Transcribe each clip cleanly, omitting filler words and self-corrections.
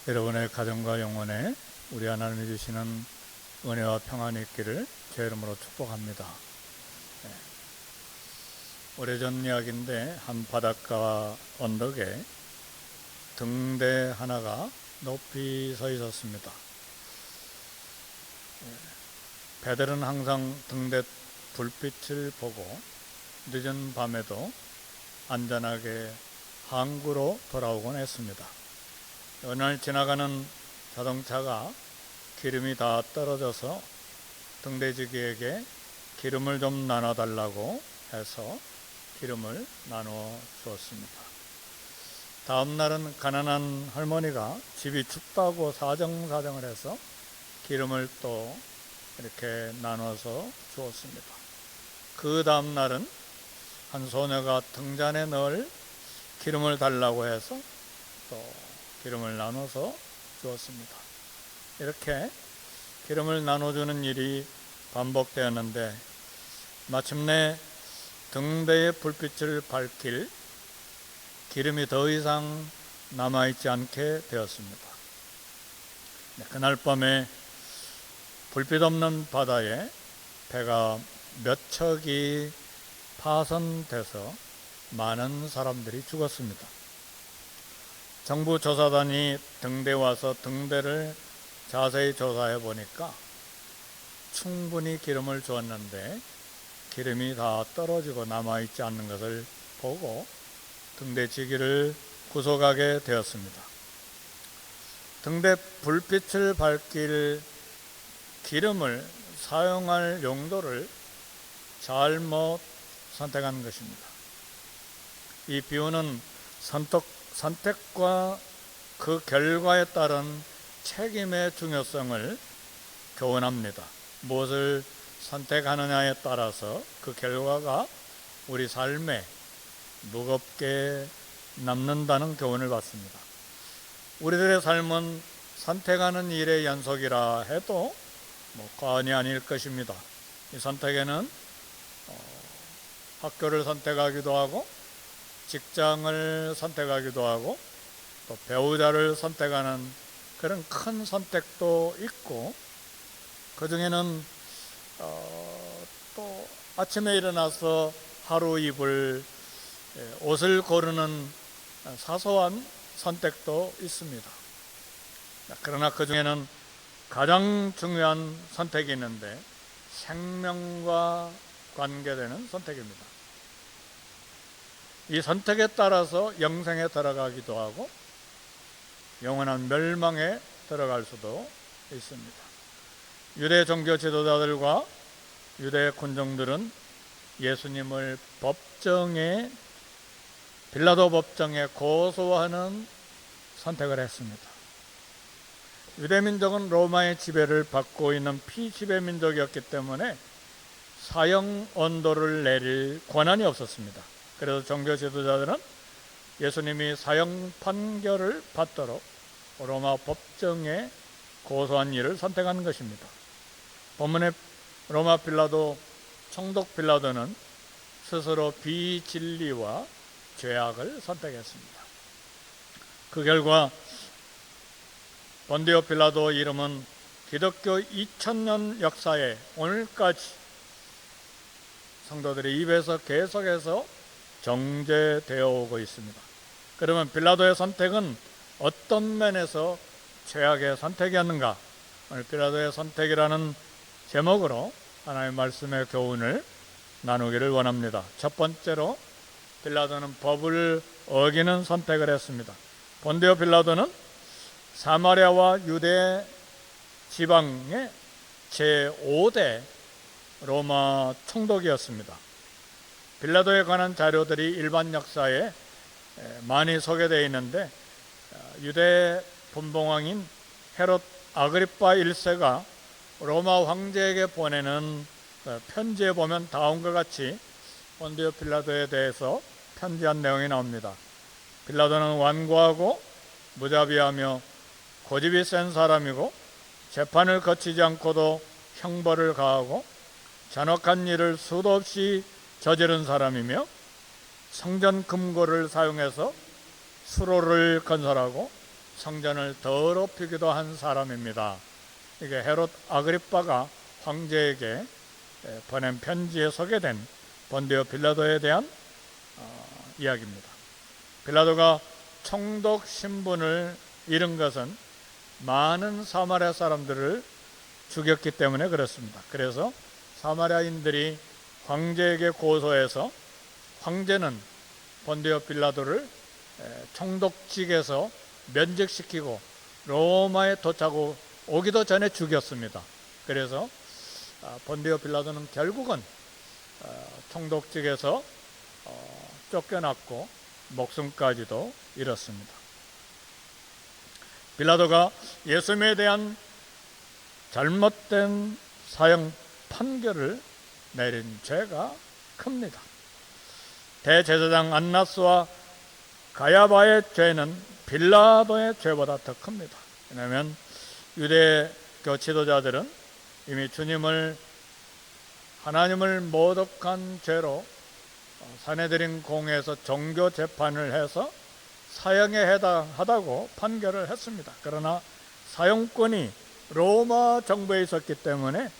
여러분의 가정과 영혼에 우리 하나님이 주시는 은혜와 평안이 있기를 제 이름으로 축복합니다. 오래전 이야기인데 한 바닷가 언덕에 등대 하나가 높이 서 있었습니다. 배들은 항상 등대 불빛을 보고 늦은 밤에도 안전하게 항구로 돌아오곤 했습니다. 어느 날 지나가는 자동차가 기름이 다 떨어져서 등대지기에게 기름을 좀 나눠달라고 해서 기름을 나눠 주었습니다. 다음 날은 가난한 할머니가 집이 춥다고 사정사정을 해서 기름을 또 이렇게 나눠서 주었습니다. 그 다음 날은 한 소녀가 등잔에 넣을 기름을 달라고 해서 또 기름을 나눠서 주었습니다. 이렇게 기름을 나눠주는 일이 반복되었는데 마침내 등대의 불빛을 밝힐 기름이 더 이상 남아있지 않게 되었습니다. 그날 밤에 불빛 없는 바다에 배가 몇 척이 파손돼서 많은 사람들이 죽었습니다. 정부 조사단이 등대에 와서 등대를 자세히 조사해 보니까 충분히 기름을 주었는데 기름이 다 떨어지고 남아있지 않는 것을 보고 등대지기를 구속하게 되었습니다. 등대 불빛을 밝힐 기름을 사용할 용도를 잘못 선택한 것입니다. 이 비유는 선택과 그 결과에 따른 책임의 중요성을 교훈합니다. 무엇을 선택하느냐에 따라서 그 결과가 우리 삶에 무겁게 남는다는 교훈을 받습니다. 우리들의 삶은 선택하는 일의 연속이라 해도 과언이 아닐 것입니다. 이 선택에는 학교를 선택하기도 하고 직장을 선택하기도 하고 또 배우자를 선택하는 그런 큰 선택도 있고, 그 중에는 또 아침에 일어나서 하루 입을 옷을 고르는 사소한 선택도 있습니다. 그러나 그 중에는 가장 중요한 선택이 있는데 생명과 관계되는 선택입니다. 이 선택에 따라서 영생에 들어가기도 하고 영원한 멸망에 들어갈 수도 있습니다. 유대 종교 지도자들과 유대 군정들은 예수님을 빌라도 법정에 고소하는 선택을 했습니다. 유대 민족은 로마의 지배를 받고 있는 피지배 민족이었기 때문에 사형 언도를 내릴 권한이 없었습니다. 그래서 종교 지도자들은 예수님이 사형 판결을 받도록 로마 법정에 고소한 일을 선택한 것입니다. 본문의 로마 빌라도, 총독 빌라도는 스스로 비진리와 죄악을 선택했습니다. 그 결과 본디오 빌라도 이름은 기독교 2000년 역사에 오늘까지 성도들의 입에서 계속해서 정제되어 오고 있습니다. 그러면 빌라도의 선택은 어떤 면에서 최악의 선택이었는가? 오늘 빌라도의 선택이라는 제목으로 하나님의 말씀의 교훈을 나누기를 원합니다. 첫 번째로 빌라도는 법을 어기는 선택을 했습니다. 본디오 빌라도는 사마리아와 유대 지방의 제5대 로마 총독이었습니다. 빌라도에 관한 자료들이 일반 역사에 많이 소개되어 있는데 유대 분봉왕인 헤롯 아그리파 1세가 로마 황제에게 보내는 편지에 보면 다음과 같이 본디오 빌라도에 대해서 편지한 내용이 나옵니다. 빌라도는 완고하고 무자비하며 고집이 센 사람이고 재판을 거치지 않고도 형벌을 가하고 잔혹한 일을 수도 없이 저지른 사람이며 성전 금고를 사용해서 수로를 건설하고 성전을 더럽히기도 한 사람입니다. 이게 헤롯 아그리빠가 황제에게 보낸 편지에 소개된 본디오 빌라도에 대한 이야기입니다. 빌라도가 총독 신분을 잃은 것은 많은 사마리아 사람들을 죽였기 때문에 그렇습니다. 그래서 사마리아인들이 황제에게 고소해서 황제는 본디오 빌라도를 총독직에서 면직시키고 로마에 도착오기도 전에 죽였습니다. 그래서 본디오 빌라도는 결국은 총독직에서 쫓겨났고 목숨까지도 잃었습니다. 빌라도가 예수님에 대한 잘못된 사형 판결을 내린 죄가 큽니다. 대제사장 안나스와 가야바의 죄는 빌라도의 죄보다 더 큽니다. 왜냐하면 유대교 지도자들은 이미 주님을 하나님을 모독한 죄로 사내들인 공회에서 종교 재판을 해서 사형에 해당하다고 판결을 했습니다. 그러나 사형권이 로마 정부에 있었기 때문에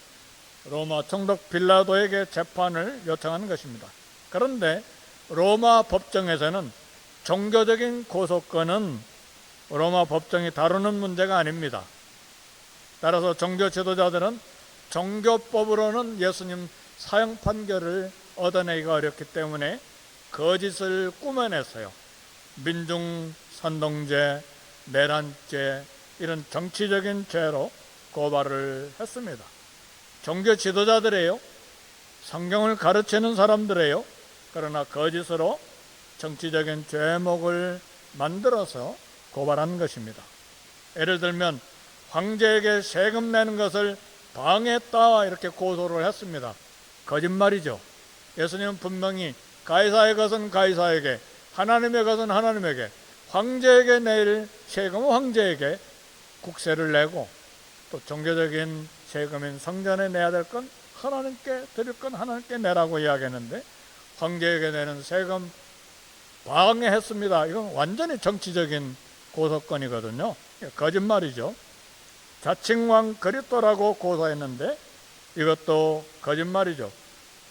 로마 총독 빌라도에게 재판을 요청한 것입니다. 그런데 로마 법정에서는 종교적인 고소권은 로마 법정이 다루는 문제가 아닙니다. 따라서 종교 지도자들은 종교법으로는 예수님 사형 판결을 얻어내기가 어렵기 때문에 거짓을 꾸며냈어요. 민중 선동죄, 내란죄 이런 정치적인 죄로 고발을 했습니다. 종교 지도자들이에요. 성경을 가르치는 사람들이에요. 그러나 거짓으로 정치적인 죄목을 만들어서 고발한 것입니다. 예를 들면 황제에게 세금 내는 것을 방해했다 이렇게 고소를 했습니다. 거짓말이죠. 예수님은 분명히 가이사의 것은 가이사에게, 하나님의 것은 하나님에게, 황제에게 낼 세금은 황제에게 국세를 내고 또 종교적인 세금인 성전에 내야 될 건 하나님께 드릴 건 하나님께 내라고 이야기했는데 황제에게 내는 세금 방해했습니다. 이건 완전히 정치적인 고소건이거든요. 거짓말이죠. 자칭왕 그리스도라고 고소했는데 이것도 거짓말이죠.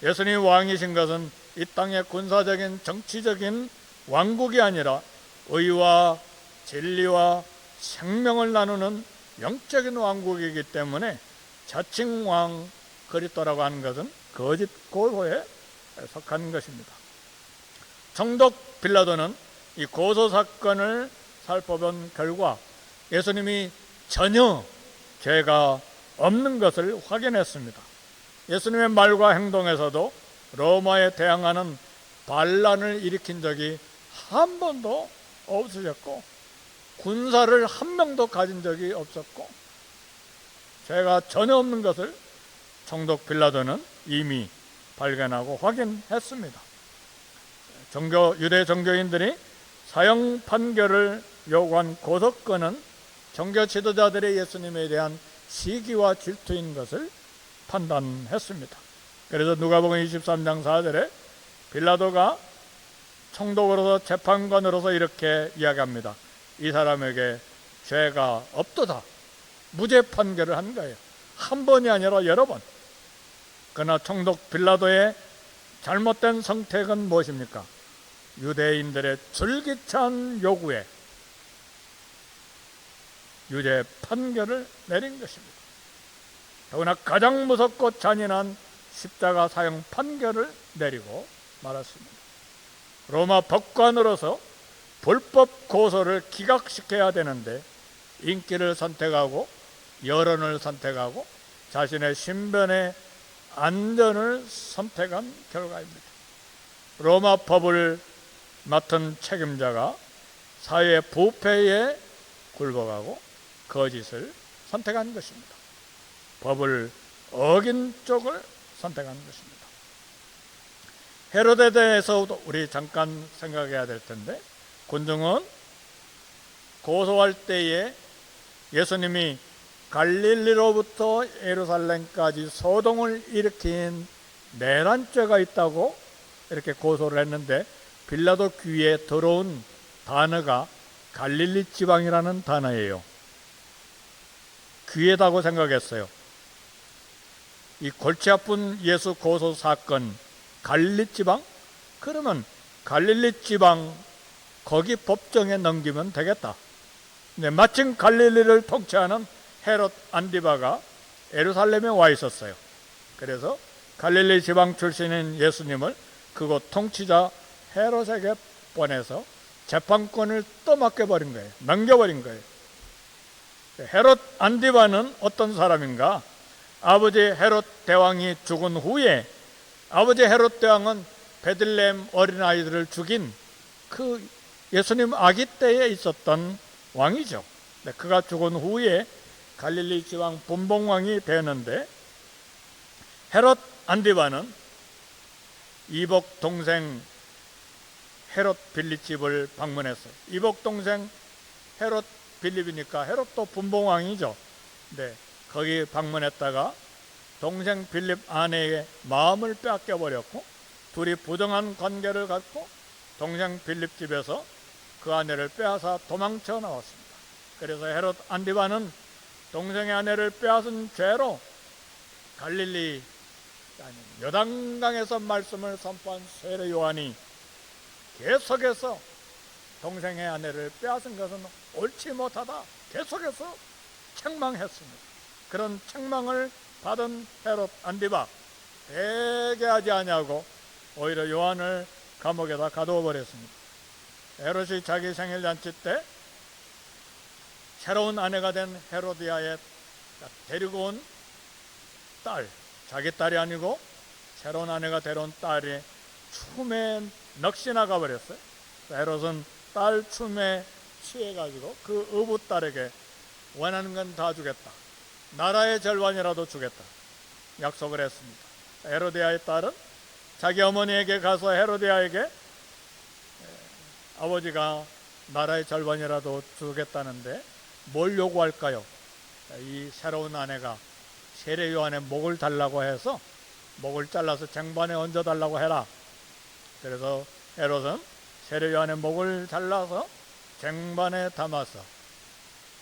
예수님 왕이신 것은 이 땅의 군사적인 정치적인 왕국이 아니라 의와 진리와 생명을 나누는 영적인 왕국이기 때문에 자칭 왕 그리스도라고 하는 것은 거짓 고소에 속한 것입니다. 총독 빌라도는 이 고소 사건을 살펴본 결과 예수님이 전혀 죄가 없는 것을 확인했습니다. 예수님의 말과 행동에서도 로마에 대항하는 반란을 일으킨 적이 한 번도 없으셨고 군사를 한 명도 가진 적이 없었고 죄가 전혀 없는 것을 총독 빌라도는 이미 발견하고 확인했습니다. 유대 종교인들이 사형 판결을 요구한 고소건은 종교 지도자들의 예수님에 대한 시기와 질투인 것을 판단했습니다. 그래서 누가복음 23장 4절에 빌라도가 총독으로서 재판관으로서 이렇게 이야기합니다. 이 사람에게 죄가 없도다. 무죄 판결을 한 거예요. 한 번이 아니라 여러 번. 그러나 총독 빌라도의 잘못된 선택은 무엇입니까? 유대인들의 줄기찬 요구에 유죄 판결을 내린 것입니다. 더구나 가장 무섭고 잔인한 십자가 사형 판결을 내리고 말았습니다. 로마 법관으로서 불법 고소를 기각시켜야 되는데 인기를 선택하고 여론을 선택하고 자신의 신변의 안전을 선택한 결과입니다. 로마 법을 맡은 책임자가 사회 부패에 굴복하고 거짓을 선택한 것입니다. 법을 어긴 쪽을 선택한 것입니다. 헤롯에 대해서도 우리 잠깐 생각해야 될 텐데 군중은 고소할 때에 예수님이 갈릴리로부터 예루살렘까지 소동을 일으킨 내란죄가 있다고 이렇게 고소를 했는데 빌라도 귀에 들어온 단어가 갈릴리 지방이라는 단어예요. 귀하다고 생각했어요. 이 골치 아픈 예수 고소 사건, 갈릴리 지방? 그러면 갈릴리 지방 거기 법정에 넘기면 되겠다. 근데 마침 갈릴리를 통치하는 헤롯 안디바가 예루살렘에 와 있었어요. 그래서 갈릴리 지방 출신인 예수님을 그곳 통치자 헤롯에게 보내서 재판권을 떠맡겨버린 거예요. 넘겨버린 거예요. 헤롯 안디바는 어떤 사람인가? 아버지 헤롯 대왕이 죽은 후에 아버지 헤롯 대왕은 베들레헴 어린아이들을 죽인 그 예수님 아기 때에 있었던 왕이죠. 그가 죽은 후에 갈릴리 지방 분봉왕이 되었는데, 헤롯 안디바는 이복 동생 헤롯 빌립 집을 방문했어요. 이복 동생 헤롯 빌립이니까 헤롯도 분봉왕이죠. 네, 거기 방문했다가 동생 빌립 아내의 마음을 빼앗겨 버렸고, 둘이 부정한 관계를 갖고 동생 빌립 집에서 그 아내를 빼앗아 도망쳐 나왔습니다. 그래서 헤롯 안디바는 동생의 아내를 빼앗은 죄로 갈릴리 요단강에서 말씀을 선포한 세례 요한이 계속해서 동생의 아내를 빼앗은 것은 옳지 못하다 계속해서 책망했습니다. 그런 책망을 받은 헤롯 안디바 회개하지 아니하고 오히려 요한을 감옥에다 가두어 버렸습니다. 헤롯이 자기 생일잔치 때 새로운 아내가 된 헤로디아의 데리고 온 딸, 자기 딸이 아니고 새로운 아내가 데려온 딸이 춤에 넋이 나가 버렸어요. 헤롯은 딸 춤에 취해가지고 그 어부 딸에게 원하는 건 다 주겠다, 나라의 절반이라도 주겠다 약속을 했습니다. 헤로디아의 딸은 자기 어머니에게 가서 헤로디아에게 아버지가 나라의 절반이라도 주겠다는데 뭘 요구할까요? 이 새로운 아내가 세례 요한의 목을 달라고 해서 목을 잘라서 쟁반에 얹어달라고 해라. 그래서 헤롯은 세례 요한의 목을 잘라서 쟁반에 담아서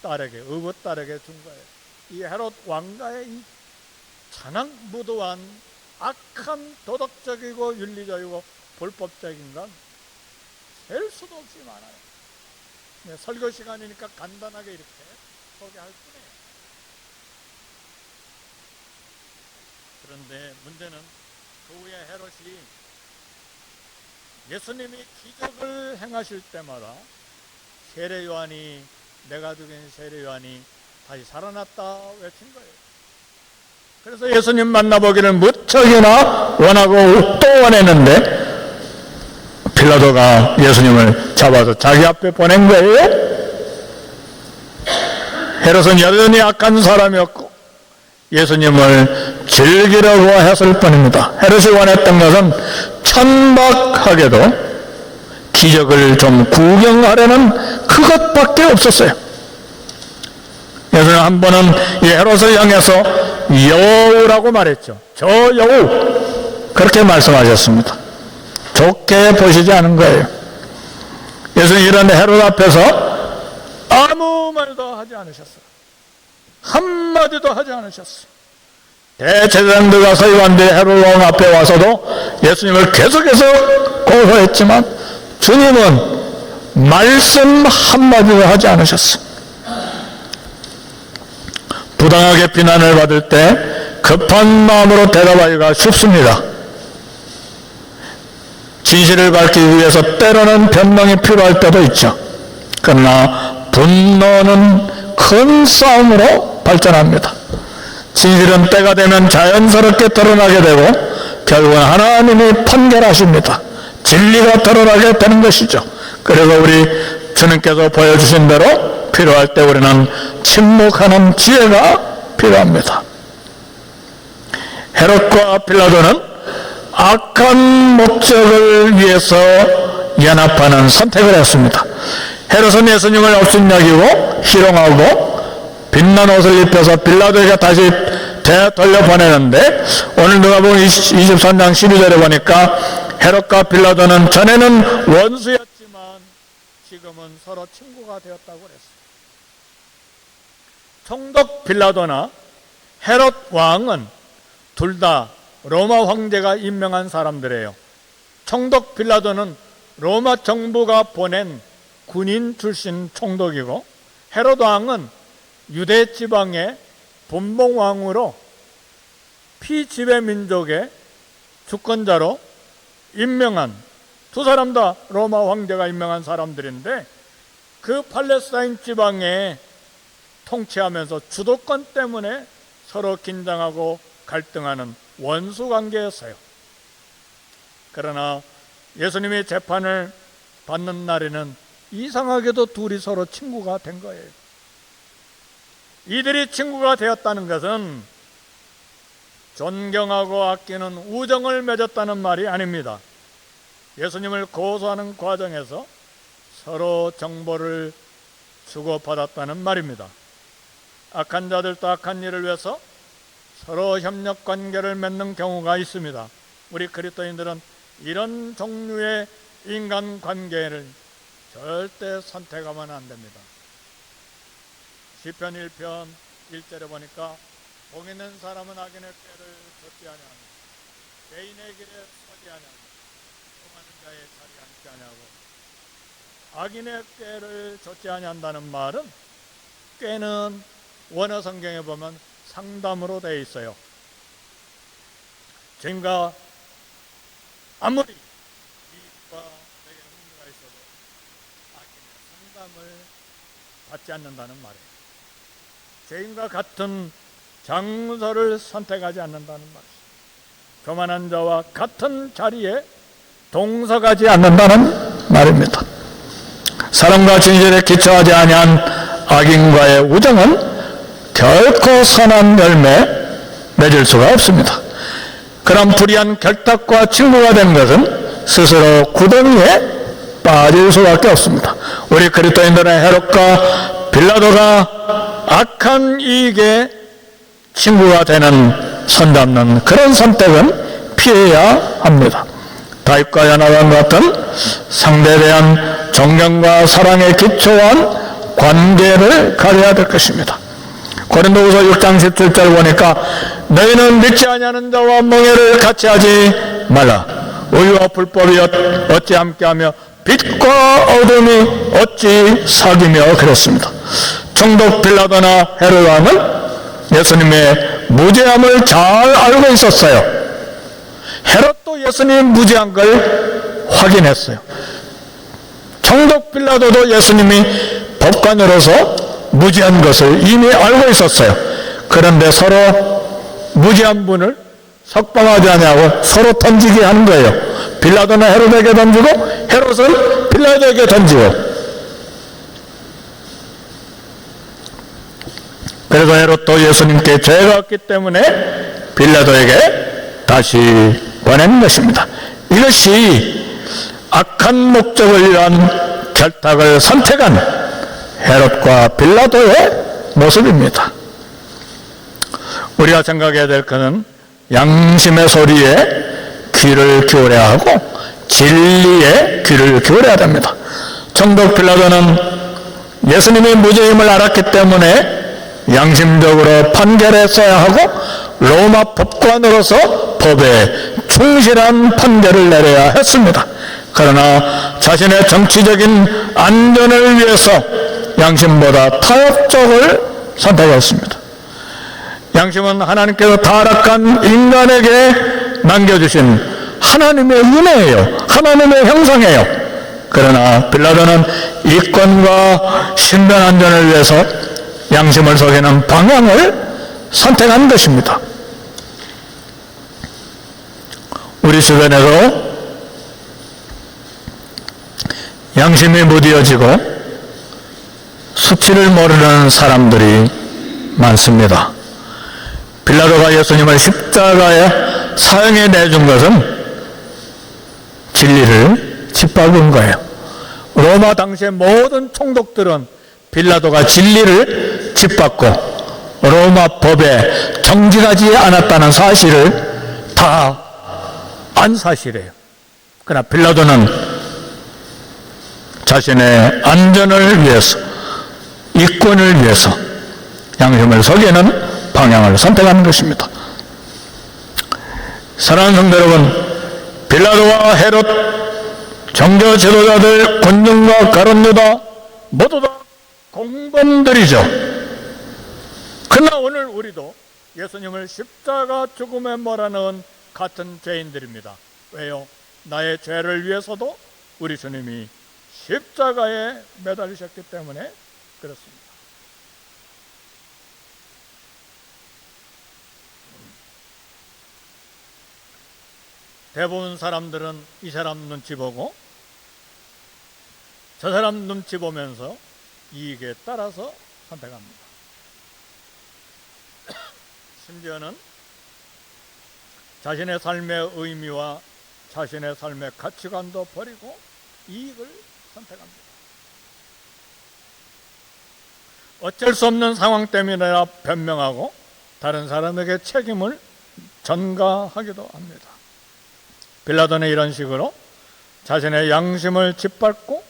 딸에게, 어부 딸에게 준 거예요. 이 헤롯 왕가의 이 잔악무도한 악한 도덕적이고 윤리적이고 불법적인 건 셀 수도 없이 많아요. 네, 설교 시간이니까 간단하게 이렇게 소개할 뿐이에요. 그런데 문제는 그 후에 헤롯이 예수님이 기적을 행하실 때마다 세례 요한이, 내가 죽인 세례 요한이 다시 살아났다 외친 거예요. 그래서 예수님 만나보기를 무척이나 원하고 또 원했는데 빌라도가 예수님을 잡아서 자기 앞에 보낸 거예요. 헤롯은 여전히 악한 사람이었고 예수님을 즐기려고 했을 뿐입니다. 헤롯이 원했던 것은 천박하게도 기적을 좀 구경하려는 그것밖에 없었어요. 예수님 한 번은 이 헤롯을 향해서 여우라고 말했죠. 저 여우, 그렇게 말씀하셨습니다. 좋게 보시지 않은 거예요. 예수님 이런 헤롯 앞에서 아무 말도 하지 않으셨어요. 한마디도 하지 않으셨어요. 대제사장들과 서기관들이 헤롯 왕 앞에 와서도 예수님을 계속해서 고소했지만 주님은 말씀 한마디도 하지 않으셨어요. 부당하게 비난을 받을 때 급한 마음으로 대답하기가 쉽습니다. 진실을 밝히기 위해서 때로는 변명이 필요할 때도 있죠. 그러나 분노는 큰 싸움으로 발전합니다. 진실은 때가 되면 자연스럽게 드러나게 되고 결국은 하나님이 판결하십니다. 진리가 드러나게 되는 것이죠. 그래서 우리 주님께서 보여주신 대로 필요할 때 우리는 침묵하는 지혜가 필요합니다. 헤롯과 빌라도는 악한 목적을 위해서 연합하는 선택을 했습니다. 헤롯은 예수님을 업신여기고 희롱하고 빛난 옷을 입혀서 빌라도에게 다시 되돌려보내는데 오늘 누가복음 23장 12절에 보니까 헤롯과 빌라도는 전에는 원수였지만 지금은 서로 친구가 되었다고 그랬어요. 총독 빌라도나 헤롯 왕은 둘 다 로마 황제가 임명한 사람들이에요. 총독 빌라도는 로마 정부가 보낸 군인 출신 총독이고, 헤롯 왕은 유대 지방의 분봉왕으로 피지배 민족의 주권자로 임명한, 두 사람 다 로마 황제가 임명한 사람들인데, 그 팔레스타인 지방에 통치하면서 주도권 때문에 서로 긴장하고 갈등하는 원수 관계였어요. 그러나 예수님이 재판을 받는 날에는 이상하게도 둘이 서로 친구가 된 거예요. 이들이 친구가 되었다는 것은 존경하고 아끼는 우정을 맺었다는 말이 아닙니다. 예수님을 고소하는 과정에서 서로 정보를 주고받았다는 말입니다. 악한 자들도 악한 일을 위해서 서로 협력 관계를 맺는 경우가 있습니다. 우리 그리스도인들은 이런 종류의 인간 관계를 절대 선택하면 안 됩니다. 시편 1편 1절에 보니까 복 있는 사람은 악인의 꾀를 좇지 아니하며 죄인의 길에 서지 아니하며 통하는 자의 자리에 앉지 아니하고, 악인의 꾀를 좇지 아니한다는 말은, 꾀는 원어 성경에 보면 상담으로 되어 있어요. 죄인과 아무리 이익과 내게 흥미가 있어도 악인의 상담을 받지 않는다는 말이에요. 죄인과 같은 장소를 선택하지 않는다는 말이죠. 교만한 자와 같은 자리에 동석하지 않는다는 말입니다. 사랑과 진실에 기초하지 아니한 악인과의 우정은 결코 선한 열매 맺을 수가 없습니다. 그런 불의한 결탁과 친구가 된 것은 스스로 구덩이에 빠질 수밖에 없습니다. 우리 그리스도인들은 헤롯과 빌라도가 악한 이익에 친구가 되는 손잡는 그런 선택은 피해야 합니다. 다윗과 요나단 같은 상대에 대한 존경과 사랑에 기초한 관계를 가져야 될 것입니다. 고린도후서 6장 17절 보니까 너희는 믿지 아니하는 자와 멍에를 같이 하지 말라. 의와 불법이 어찌 함께하며 빛과 어둠이 어찌 사귀며 그랬습니다. 총독 빌라도나 헤롯 왕은 예수님의 무죄함을 잘 알고 있었어요. 헤롯도 예수님이 무죄한 걸 확인했어요. 총독 빌라도도 예수님이 법관으로서 무죄한 것을 이미 알고 있었어요. 그런데 서로 무죄한 분을 석방하지 않냐고 서로 던지게 하는 거예요. 빌라도는 헤롯에게 던지고 헤롯은 빌라도에게 던지고. 그래서 헤롯도 예수님께 죄가 없기 때문에 빌라도에게 다시 보낸 것입니다. 이것이 악한 목적을 위한 결탁을 선택한 헤롯과 빌라도의 모습입니다. 우리가 생각해야 될 것은 양심의 소리에 귀를 기울여야 하고 진리에 귀를 기울여야 됩니다. 총독 빌라도는 예수님의 무죄임을 알았기 때문에 양심적으로 판결했어야 하고 로마 법관으로서 법에 충실한 판결을 내려야 했습니다. 그러나 자신의 정치적인 안전을 위해서 양심보다 타협적을 선택했습니다. 양심은 하나님께서 타락한 인간에게 남겨주신 하나님의 은혜예요. 하나님의 형상이에요. 그러나 빌라도는 이권과 신변 안전을 위해서 양심을 속이는 방향을 선택한 것입니다. 우리 주변에도 양심이 무뎌지고 수치를 모르는 사람들이 많습니다. 빌라도가 예수님을 십자가에 사형에 내준 것은 진리를 짓밟은 거예요. 로마 당시의 모든 총독들은 빌라도가 진리를 짓밟고 로마 법에 정직하지 않았다는 사실을 다 안 사실이에요. 그러나 빌라도는 자신의 안전을 위해서, 이권을 위해서 양심을 속이는 방향을 선택하는 것입니다. 사랑하는 성도 여러분, 빌라도와 헤롯, 종교 지도자들, 군중과 가룟 유다 모두 다 공범들이죠. 그러나 오늘 우리도 예수님을 십자가 죽음에 몰아넣은 같은 죄인들입니다. 왜요? 나의 죄를 위해서도 우리 주님이 십자가에 매달리셨기 때문에 그렇습니다. 대부분 사람들은 이 사람 눈치 보고 저 사람 눈치 보면서 이익에 따라서 선택합니다. 심지어는 자신의 삶의 의미와 자신의 삶의 가치관도 버리고 이익을 선택합니다. 어쩔 수 없는 상황 때문이라 변명하고 다른 사람에게 책임을 전가하기도 합니다. 빌라도는 이런 식으로 자신의 양심을 짓밟고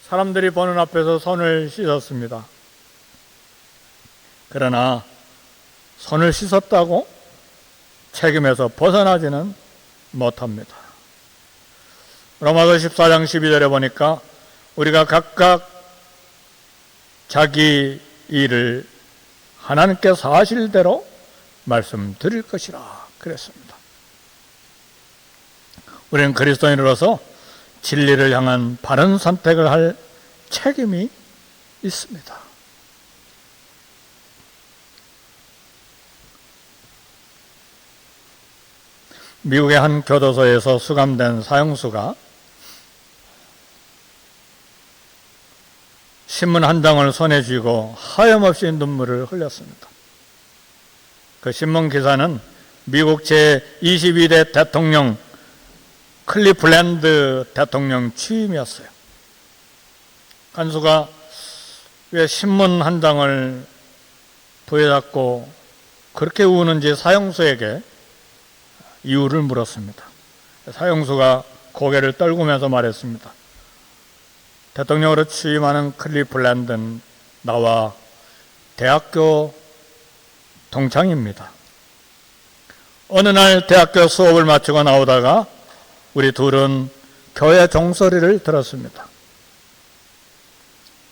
사람들이 보는 앞에서 손을 씻었습니다. 그러나 손을 씻었다고 책임에서 벗어나지는 못합니다. 로마서 14장 12절에 보니까 우리가 각각 자기 일을 하나님께서 하실 대로 말씀드릴 것이라 그랬습니다. 우리는 그리스도인으로서 진리를 향한 바른 선택을 할 책임이 있습니다. 미국의 한 교도소에서 수감된 사형수가 신문 한 장을 손에 쥐고 하염없이 눈물을 흘렸습니다. 그 신문 기사는 미국 제22대 대통령 클리플랜드 대통령 취임이었어요. 간수가 왜 신문 한 장을 부여잡고 그렇게 우는지 사형수에게 이유를 물었습니다. 사형수가 고개를 떨구면서 말했습니다. 대통령으로 취임하는 클리플랜드는 나와 대학교 동창입니다. 어느 날 대학교 수업을 마치고 나오다가 우리 둘은 교회 종소리를 들었습니다.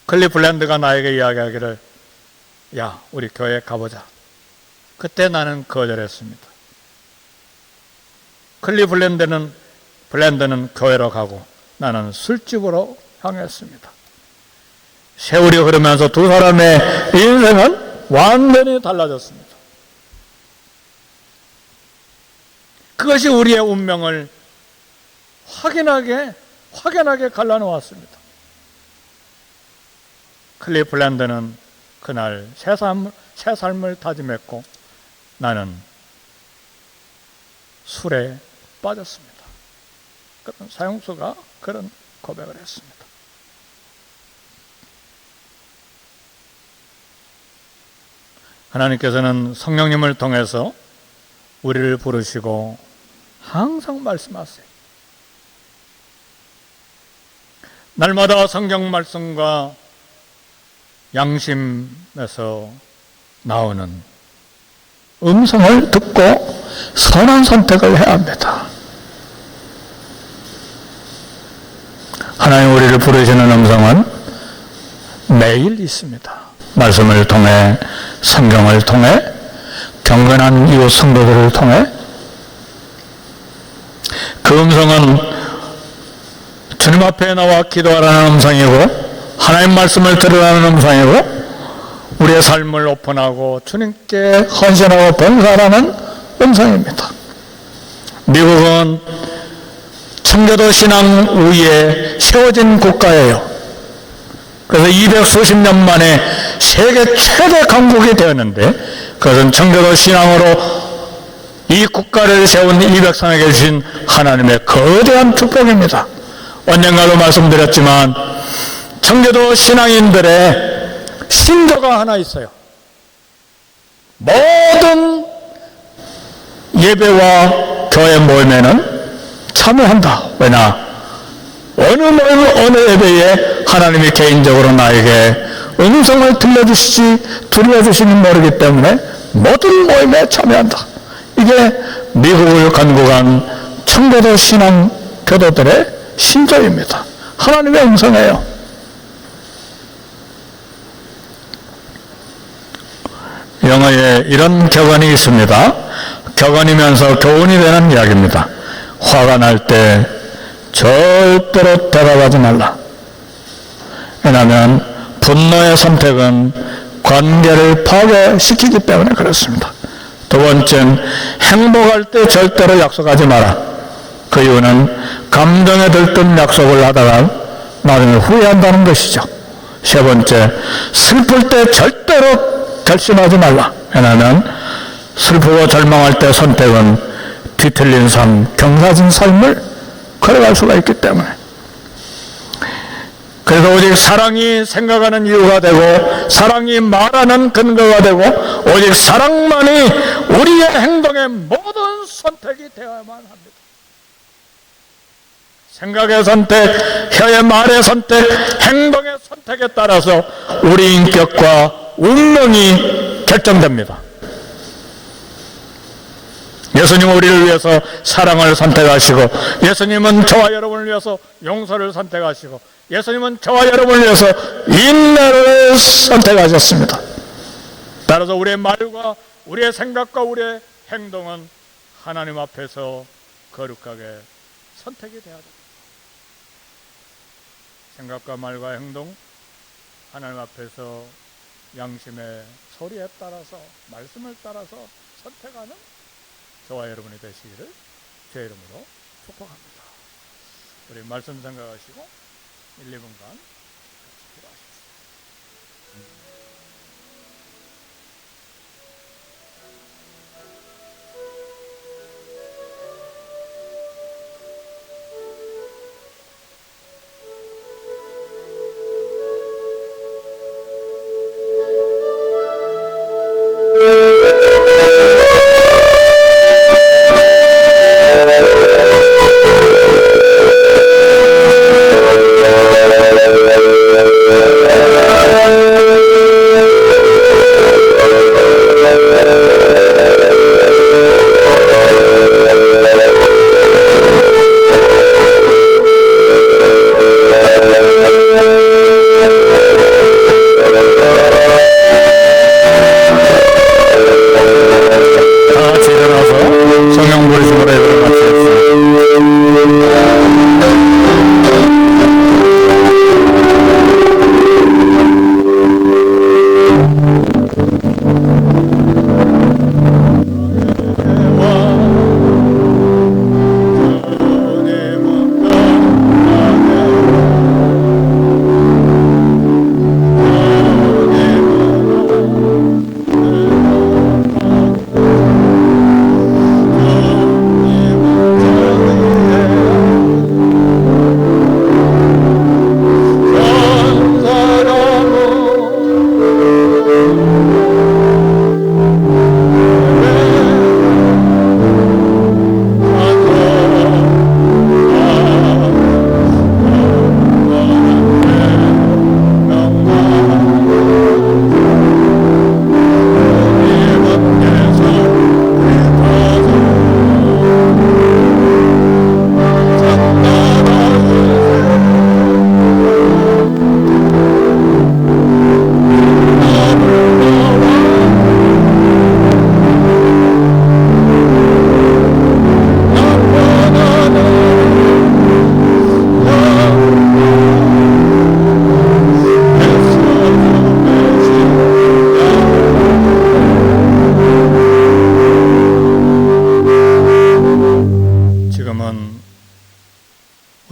클리플랜드가 나에게 이야기하기를 야, 우리 교회 가보자. 그때 나는 거절했습니다. 클리플랜드는 교회로 가고 나는 술집으로 향했습니다. 세월이 흐르면서 두 사람의 인생은 완전히 달라졌습니다. 그것이 우리의 운명을 확연하게 갈라놓았습니다. 클리플랜드는 그날 새 삶을 다짐했고 나는 술에 빠졌습니다. 그런 사형수가 그런 고백을 했습니다. 하나님께서는 성령님을 통해서 우리를 부르시고 항상 말씀하세요. 날마다 성경 말씀과 양심에서 나오는 음성을 듣고 선한 선택을 해야 합니다. 하나님 우리를 부르시는 음성은 매일 있습니다. 말씀을 통해, 성경을 통해, 경건한 이웃 성도들을 통해. 그 음성은 주님 앞에 나와 기도하라는 음성이고 하나님 말씀을 들으라는 음성이고 우리의 삶을 오픈하고 주님께 헌신하고 봉사하라는 음성입니다. 미국은 청교도 신앙 위에 세워진 국가예요. 그래서 200수십 년 만에 세계 최대 강국이 되었는데 그것은 청교도 신앙으로 이 국가를 세운 이 백성에게 주신 하나님의 거대한 축복입니다. 언젠가도 말씀드렸지만 청교도 신앙인들의 신조가 하나 있어요. 모든 예배와 교회 모임에는 참여한다. 왜냐? 어느 모임, 어느 예배에 하나님이 개인적으로 나에게 음성을 들려주실지 들려주시는 모르기 때문에 모든 모임에 참여한다. 이게 미국을 건국한 청교도 신앙 교도들의 신조입니다. 하나님의 음성이에요. 영어에 이런 격언이 있습니다. 격언이면서 교훈이 되는 이야기입니다. 화가 날 때 절대로 대답하지 말라. 왜냐하면 분노의 선택은 관계를 파괴시키기 때문에 그렇습니다. 두 번째는 행복할 때 절대로 약속하지 마라. 그 이유는 감정에 들뜬 약속을 하다가 나중에 후회한다는 것이죠. 세 번째, 슬플 때 절대로 결심하지 말라. 왜냐하면 슬프고 절망할 때 선택은 뒤틀린 삶, 경사진 삶을 걸어갈 수가 있기 때문에. 그래서 오직 사랑이 생각하는 이유가 되고 사랑이 말하는 근거가 되고 오직 사랑만이 우리의 행동의 모든 선택이 되어야만 합니다. 생각의 선택, 혀의 말의 선택, 행동의 선택에 따라서 우리 인격과 운명이 결정됩니다. 예수님은 우리를 위해서 사랑을 선택하시고 예수님은 저와 여러분을 위해서 용서를 선택하시고 예수님은 저와 여러분을 위해서 인내를 선택하셨습니다. 따라서 우리의 말과 우리의 생각과 우리의 행동은 하나님 앞에서 거룩하게 선택이 되어야 됩니다. 생각과 말과 행동, 하나님 앞에서 양심의 소리에 따라서 말씀을 따라서 선택하는 저와 여러분이 되시기를 주의 이름으로 축복합니다. 우리 말씀 생각하시고 1, 2분간 같이 기도하십시오.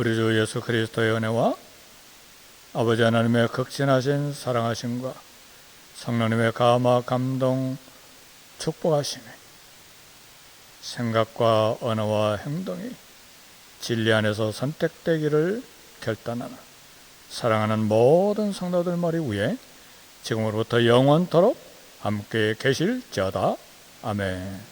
우리 주 예수 그리스도의 은혜와 아버지 하나님의 극진하신 사랑하심과 성령님의 감화 감동 축복하심이 생각과 언어와 행동이 진리 안에서 선택되기를 결단하는 사랑하는 모든 성도들 머리 위에 지금으로부터 영원토록 함께 계실지어다. 아멘.